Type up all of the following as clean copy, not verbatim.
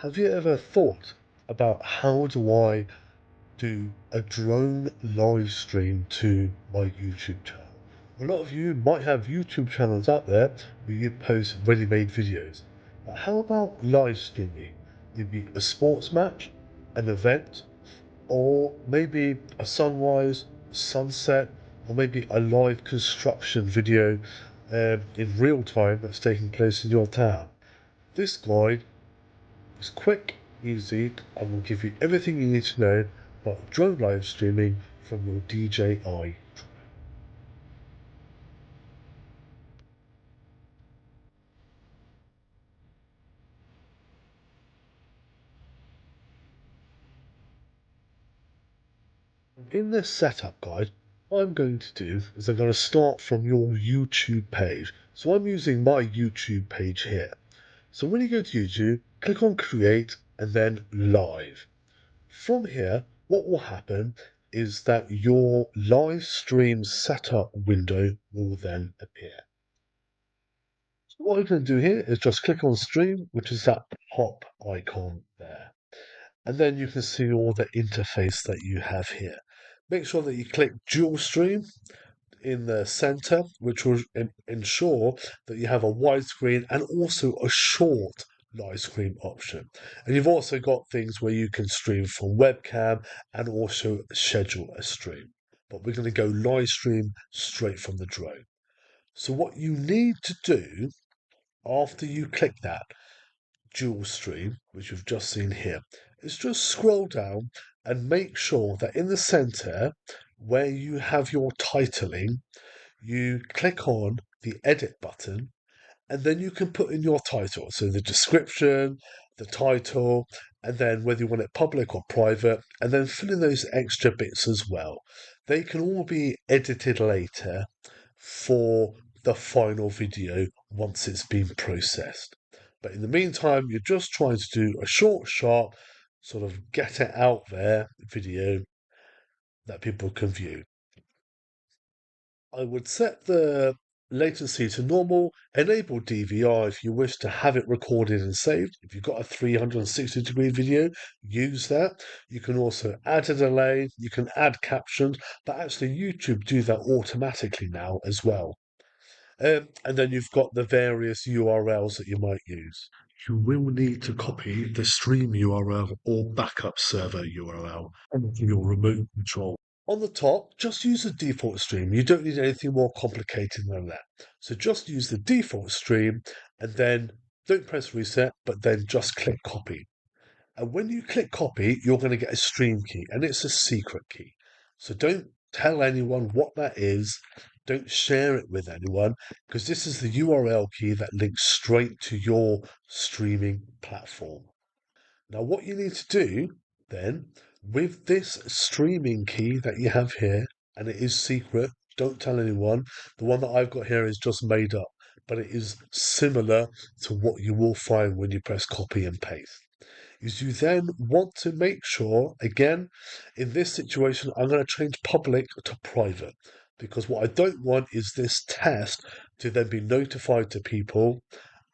Have you ever thought about how do I do a drone live stream to my YouTube channel? A lot of you might have YouTube channels out there where you post ready-made videos. But how about live streaming? Maybe a sports match, an event, or maybe a sunrise, sunset, or maybe a live construction video in real time that's taking place in your town. This guide it's quick, easy, and will give you everything you need to know about drone live streaming from your DJI. In this setup guide, what I'm going to do is I'm going to start from your YouTube page. So I'm using my YouTube page here. So when you go to YouTube, click on Create and then Live. From here, what will happen is that your live stream setup window will then appear. So what I'm going to do here is just click on Stream, which is that pop icon there. And then you can see all the interface that you have here. Make sure that you click Dual Stream in the center, which will ensure that you have a widescreen and also a short live stream option. And you've also got things where you can stream from webcam and also schedule a stream. But we're going to go live stream straight from the drone. So what you need to do after you click that dual stream, which you've just seen here, is just scroll down and make sure that in the center where you have your titling, you click on the edit button and then you can put in your title. So the description, the title, and then whether you want it public or private, and then fill in those extra bits as well. They can all be edited later for the final video once it's been processed. But in the meantime, you're just trying to do a short, sharp, sort of get it out there video that people can view. I would set the latency to normal, enable DVR if you wish to have it recorded and saved. If you've got a 360-degree video, use that. You can also add a delay, you can add captions, but actually YouTube do that automatically now as well. And then you've got the various URLs that you might use. You will need to copy the stream URL or backup server URL onto your remote control. On the top, just use the default stream. You don't need anything more complicated than that. So just use the default stream and then don't press reset, but then just click copy. And when you click copy, you're going to get a stream key and it's a secret key. So don't tell anyone what that is. Don't share it with anyone because this is the URL key that links straight to your streaming platform. Now, what you need to do then with this streaming key that you have here, and it is secret, don't tell anyone. The one that I've got here is just made up, but it is similar to what you will find when you press copy and paste. Is you then want to make sure, again, in this situation, I'm going to change public to private because what I don't want is this test to then be notified to people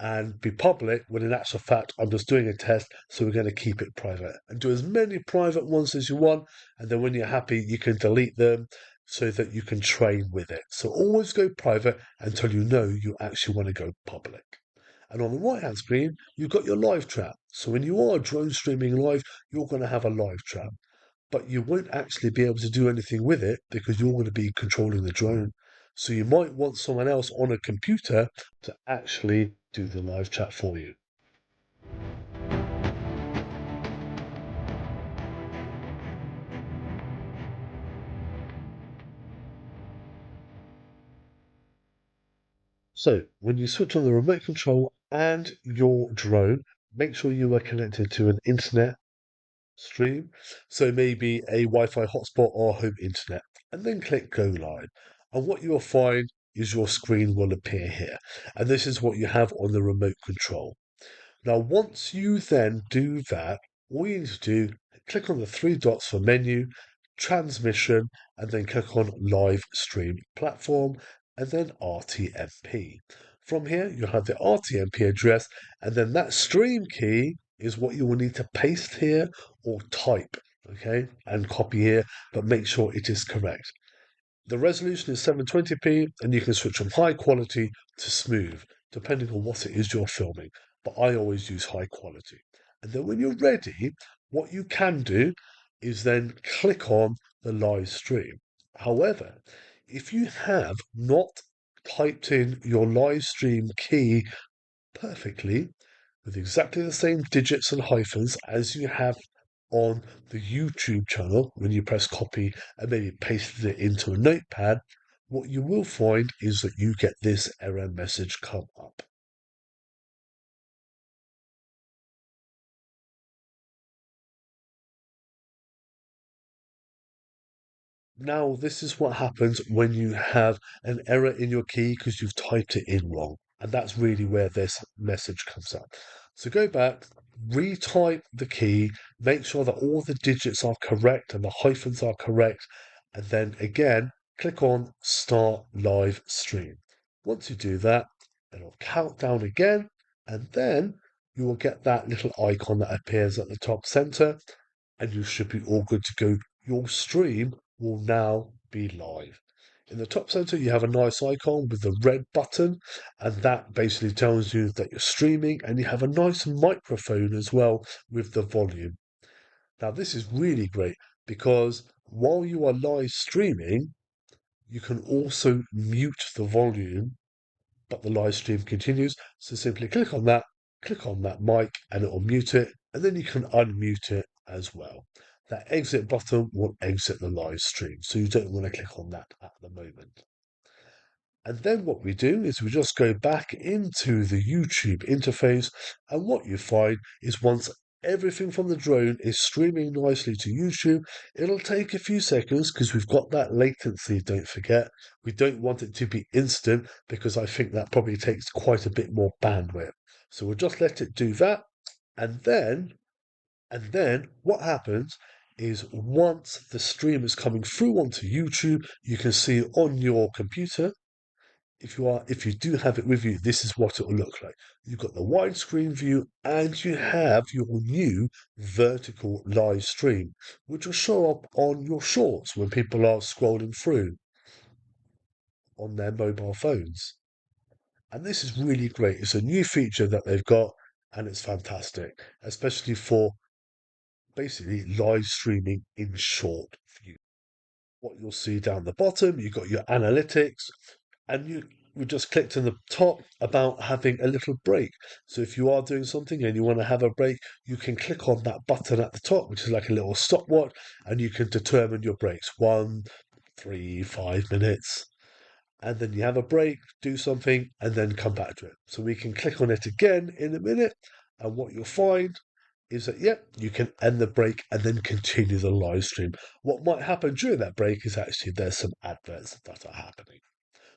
and be public when in actual fact I'm just doing a test, so we're going to keep it private and do as many private ones as you want, and then when you're happy you can delete them so that you can train with it. So always go private until you know you actually want to go public. And on the right hand screen you've got your live trap. So when you are drone streaming live, you're going to have a live trap, but you won't actually be able to do anything with it because you're going to be controlling the drone. So you might want someone else on a computer to actually do the live chat for you. So when you switch on the remote control and your drone, make sure you are connected to an internet stream. So maybe a Wi-Fi hotspot or home internet, and then click go live. And what you'll find is your screen will appear here. And this is what you have on the remote control. Now, once you then do that, all you need to do, click on the three dots for menu, transmission, and then click on live stream platform, and then RTMP. From here, you'll have the RTMP address, and then that stream key is what you will need to paste here or type, okay, and copy here, but make sure it is correct. The resolution is 720p, and you can switch from high quality to smooth, depending on what it is you're filming. But I always use high quality. And then when you're ready, what you can do is then click on the live stream. However, if you have not typed in your live stream key perfectly, with exactly the same digits and hyphens as you have on the YouTube channel when you press copy and maybe pasted it into a notepad, what you will find is that you get this error message come up. Now, this is what happens when you have an error in your key because you've typed it in wrong. And that's really where this message comes up. So go back, retype the key, make sure that all the digits are correct and the hyphens are correct. And then again, click on Start Live Stream. Once you do that, it'll count down again. And then you will get that little icon that appears at the top center. And you should be all good to go. Your stream will now be live. In the top center, you have a nice icon with the red button, and that basically tells you that you're streaming, and you have a nice microphone as well with the volume. Now, this is really great because while you are live streaming, you can also mute the volume, but the live stream continues. So simply click on that mic, and it will mute it, and then you can unmute it as well. That exit button will exit the live stream, so you don't want to click on that at the moment. And then what we do is we just go back into the YouTube interface, and what you find is once everything from the drone is streaming nicely to YouTube, it'll take a few seconds because we've got that latency, don't forget. We don't want it to be instant because I think that probably takes quite a bit more bandwidth. So we'll just let it do that, and then what happens is once the stream is coming through onto YouTube, you can see on your computer, if you do have it with you, this is what it will look like. You've got the widescreen view and you have your new vertical live stream, which will show up on your shorts when people are scrolling through on their mobile phones. And this is really great. It's a new feature that they've got and it's fantastic, especially for basically live streaming in short view. What you'll see down the bottom, you've got your analytics, and you just clicked on the top about having a little break. So if you are doing something and you want to have a break, you can click on that button at the top, which is like a little stopwatch, and you can determine your breaks 1, 3, 5 minutes. And then you have a break, do something, and then come back to it. So we can click on it again in a minute, and what you'll find is that, yep, you can end the break and then continue the live stream. What might happen during that break is actually there's some adverts that are happening.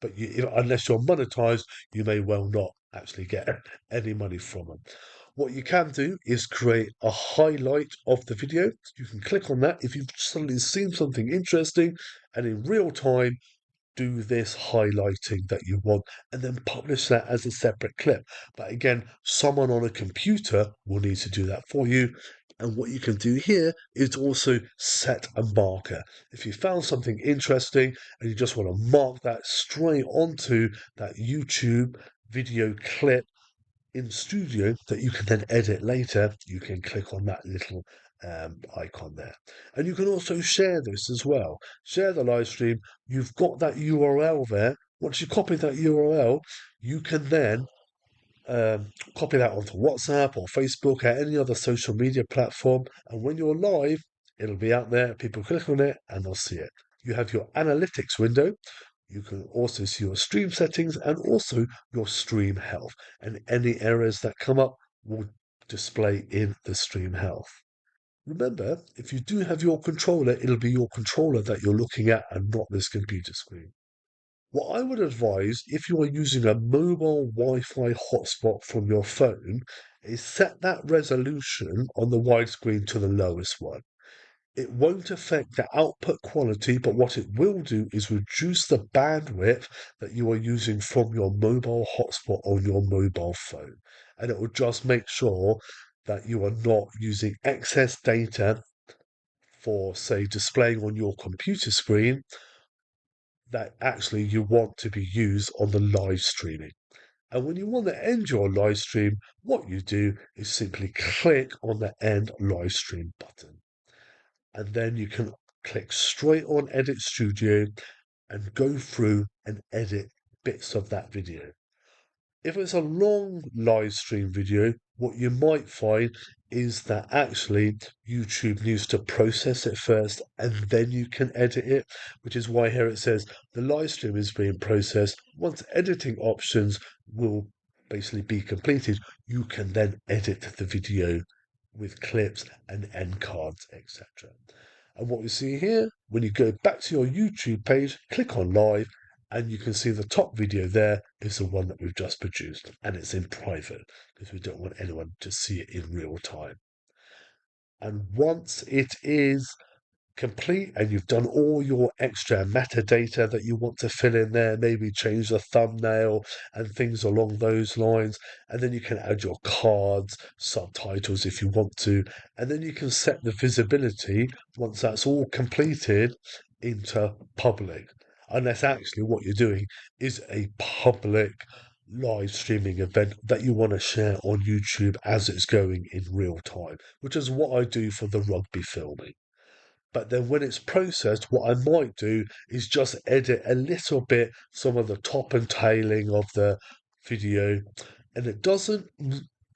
But unless you're monetized, you may well not actually get any money from them. What you can do is create a highlight of the video. You can click on that if you've suddenly seen something interesting, and in real time, do this highlighting that you want and then publish that as a separate clip. But again, someone on a computer will need to do that for you. And what you can do here is also set a marker. If you found something interesting and you just want to mark that straight onto that YouTube video clip in Studio that you can then edit later, you can click on that little icon there. And you can also share this as well. Share the live stream. You've got that URL there. Once you copy that URL, you can then copy that onto WhatsApp or Facebook or any other social media platform. And when you're live, it'll be out there. People click on it and they'll see it. You have your analytics window. You can also see your stream settings and also your stream health. And any errors that come up will display in the stream health. Remember, if you do have your controller, it'll be your controller that you're looking at and not this computer screen. What I would advise if you are using a mobile Wi-Fi hotspot from your phone is set that resolution on the widescreen to the lowest one. It won't affect the output quality, but what it will do is reduce the bandwidth that you are using from your mobile hotspot on your mobile phone. And it will just make sure that you are not using excess data for, say, displaying on your computer screen that actually you want to be used on the live streaming. And when you want to end your live stream, what you do is simply click on the end live stream button. And then you can click straight on Edit Studio and go through and edit bits of that video. If it's a long live stream video, what you might find is that actually YouTube needs to process it first and then you can edit it, which is why here it says the live stream is being processed. Once editing options will basically be completed, you can then edit the video with clips and end cards, etc. And what we see here, when you go back to your YouTube page, click on live, and you can see the top video there is the one that we've just produced, and it's in private because we don't want anyone to see it in real time. And once it is complete and you've done all your extra metadata that you want to fill in there, maybe change the thumbnail and things along those lines, and then you can add your cards, subtitles if you want to, and then you can set the visibility once that's all completed into public, unless actually what you're doing is a public live streaming event that you want to share on YouTube as it's going in real time, which is what I do for the rugby filming. But then when it's processed, what I might do is just edit a little bit, some of the top and tailing of the video. And it doesn't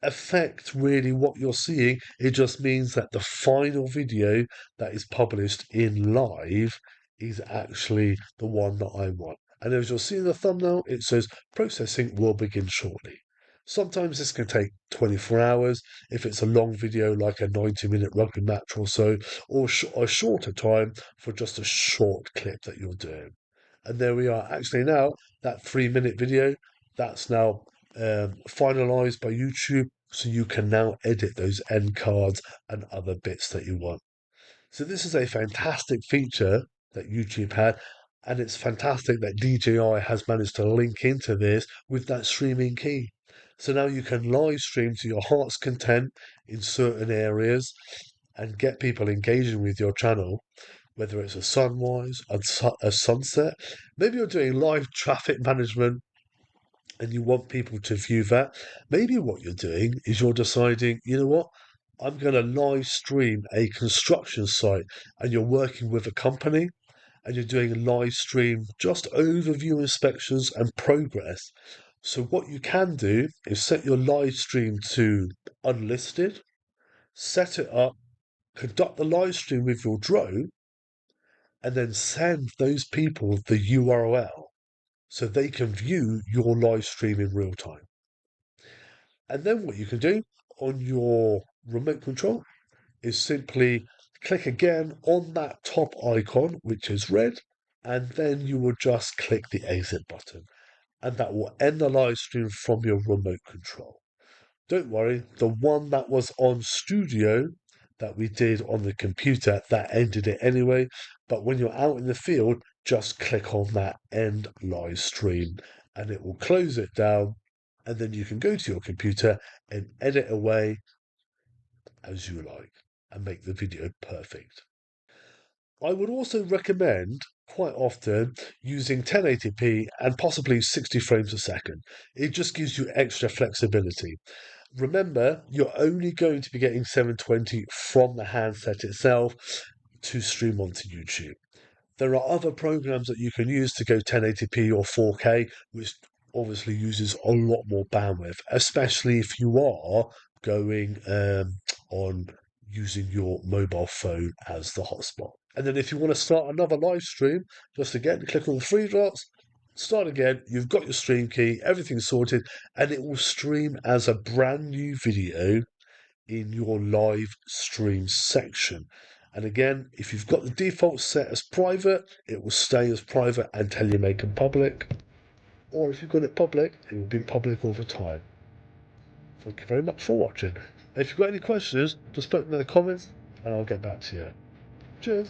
affect really what you're seeing. It just means that the final video that is published in live is actually the one that I want. And as you'll see in the thumbnail, it says processing will begin shortly. Sometimes this can take 24 hours if it's a long video like a 90-minute rugby match or so, or a shorter time for just a short clip that you're doing. And there we are. Actually now, that 3-minute video, that's now finalized by YouTube, so you can now edit those end cards and other bits that you want. So this is a fantastic feature that YouTube had, and it's fantastic that DJI has managed to link into this with that streaming key. So now you can live stream to your heart's content in certain areas and get people engaging with your channel, whether it's a sunrise, a sunset. Maybe you're doing live traffic management and you want people to view that. Maybe what you're doing is you're deciding, you know what, I'm going to live stream a construction site, and you're working with a company and you're doing a live stream just overview inspections and progress. So what you can do is set your live stream to unlisted, set it up, conduct the live stream with your drone, and then send those people the URL so they can view your live stream in real time. And then what you can do on your remote control is simply click again on that top icon, which is red, and then you will just click the exit button. And that will end the live stream from your remote control. Don't worry, the one that was on Studio that we did on the computer, that ended it anyway. But when you're out in the field, just click on that end live stream and it will close it down. And then you can go to your computer and edit away as you like and make the video perfect. I would also recommend quite often using 1080p and possibly 60 frames a second. It just gives you extra flexibility. Remember, you're only going to be getting 720 from the handset itself to stream onto YouTube. There are other programs that you can use to go 1080p or 4K, which obviously uses a lot more bandwidth, especially if you are going on using your mobile phone as the hotspot. And then if you want to start another live stream, just again, click on the three dots, start again, you've got your stream key, everything's sorted, and it will stream as a brand new video in your live stream section. And again, if you've got the default set as private, it will stay as private until you make it public. Or if you've got it public, it will be public all the time. Thank you very much for watching. If you've got any questions, just put them in the comments and I'll get back to you. Cheers.